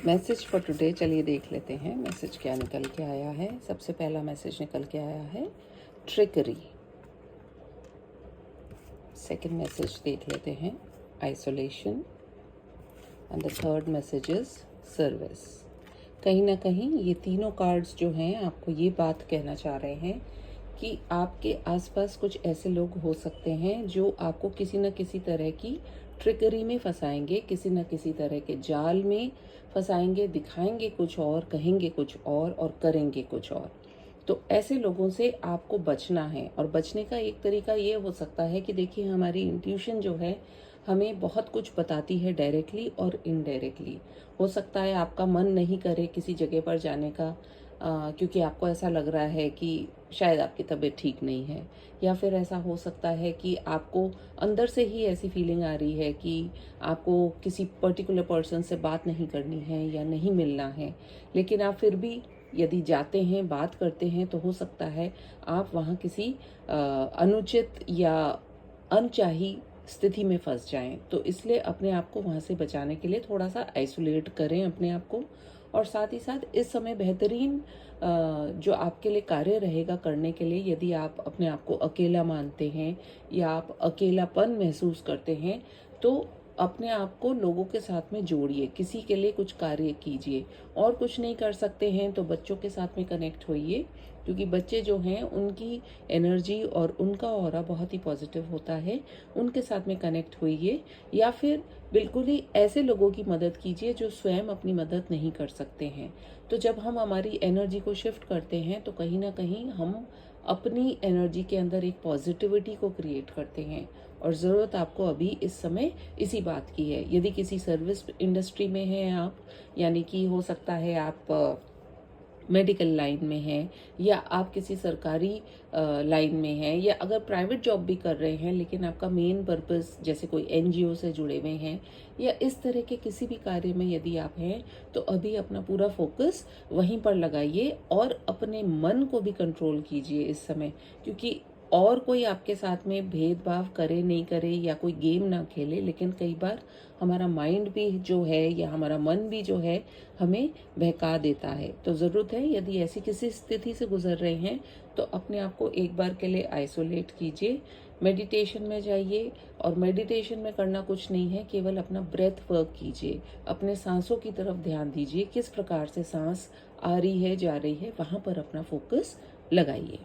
Message for today, चलिए देख लेते हैं मैसेज क्या निकल के आया है। सबसे पहला मैसेज निकल के आया है ट्रिकरी। सेकंड मैसेज देख लेते हैं isolation and the third message is service. कहीं ना कहीं ये तीनों कार्ड्स जो हैं आपको ये बात कहना चाह रहे हैं कि आपके आसपास कुछ ऐसे लोग हो सकते हैं जो आपको किसी न किसी तरह की ट्रिकरी में फंसाएंगे, किसी न किसी तरह के जाल में फंसाएंगे, दिखाएंगे कुछ और, कहेंगे कुछ और करेंगे कुछ और। तो ऐसे लोगों से आपको बचना है। और बचने का एक तरीका ये हो सकता है कि देखिए, हमारी इंट्यूशन जो है हमें बहुत कुछ बताती है, डायरेक्टली और इनडायरेक्टली। हो सकता है आपका मन नहीं करे किसी जगह पर जाने का, क्योंकि आपको ऐसा लग रहा है कि शायद आपकी तबीयत ठीक नहीं है, या फिर ऐसा हो सकता है कि आपको अंदर से ही ऐसी फीलिंग आ रही है कि आपको किसी पर्टिकुलर पर्सन से बात नहीं करनी है या नहीं मिलना है, लेकिन आप फिर भी यदि जाते हैं, बात करते हैं, तो हो सकता है आप वहाँ किसी अनुचित या अनचाही स्थिति में फंस जाएं। तो इसलिए अपने आप को वहाँ से बचाने के लिए थोड़ा सा आइसोलेट करें अपने आप को। और साथ ही साथ इस समय बेहतरीन जो आपके लिए कार्य रहेगा करने के लिए, यदि आप अपने आप को अकेला मानते हैं या आप अकेलापन महसूस करते हैं, तो अपने आप को लोगों के साथ में जोड़िए, किसी के लिए कुछ कार्य कीजिए। और कुछ नहीं कर सकते हैं तो बच्चों के साथ में कनेक्ट होइए, क्योंकि बच्चे जो हैं उनकी एनर्जी और उनका ऑरा बहुत ही पॉजिटिव होता है। उनके साथ में कनेक्ट होइए, या फिर बिल्कुल ही ऐसे लोगों की मदद कीजिए जो स्वयं अपनी मदद नहीं कर सकते हैं। तो जब हम हमारी एनर्जी को शिफ्ट करते हैं तो कहीं ना कहीं हम अपनी एनर्जी के अंदर एक पॉजिटिविटी को क्रिएट करते हैं। और ज़रूरत आपको अभी इस समय इसी बात की है। यदि किसी सर्विस इंडस्ट्री में हैं आप, यानी कि हो सकता है आप मेडिकल लाइन में हैं, या आप किसी सरकारी लाइन में हैं, या अगर प्राइवेट जॉब भी कर रहे हैं लेकिन आपका मेन पर्पस जैसे कोई एनजीओ से जुड़े हुए हैं, या इस तरह के किसी भी कार्य में यदि आप हैं, तो अभी अपना पूरा फोकस वहीं पर लगाइए और अपने मन को भी कंट्रोल कीजिए इस समय। क्योंकि और कोई आपके साथ में भेदभाव करे नहीं करे या कोई गेम ना खेले, लेकिन कई बार हमारा माइंड भी जो है या हमारा मन भी जो है हमें बहका देता है। तो ज़रूरत है, यदि ऐसी किसी स्थिति से गुजर रहे हैं, तो अपने आप को एक बार के लिए आइसोलेट कीजिए, मेडिटेशन में जाइए। और मेडिटेशन में करना कुछ नहीं है, केवल अपना ब्रेथ वर्क कीजिए, अपने सांसों की तरफ ध्यान दीजिए, किस प्रकार से सांस आ रही है, जा रही है, वहाँ पर अपना फोकस लगाइए।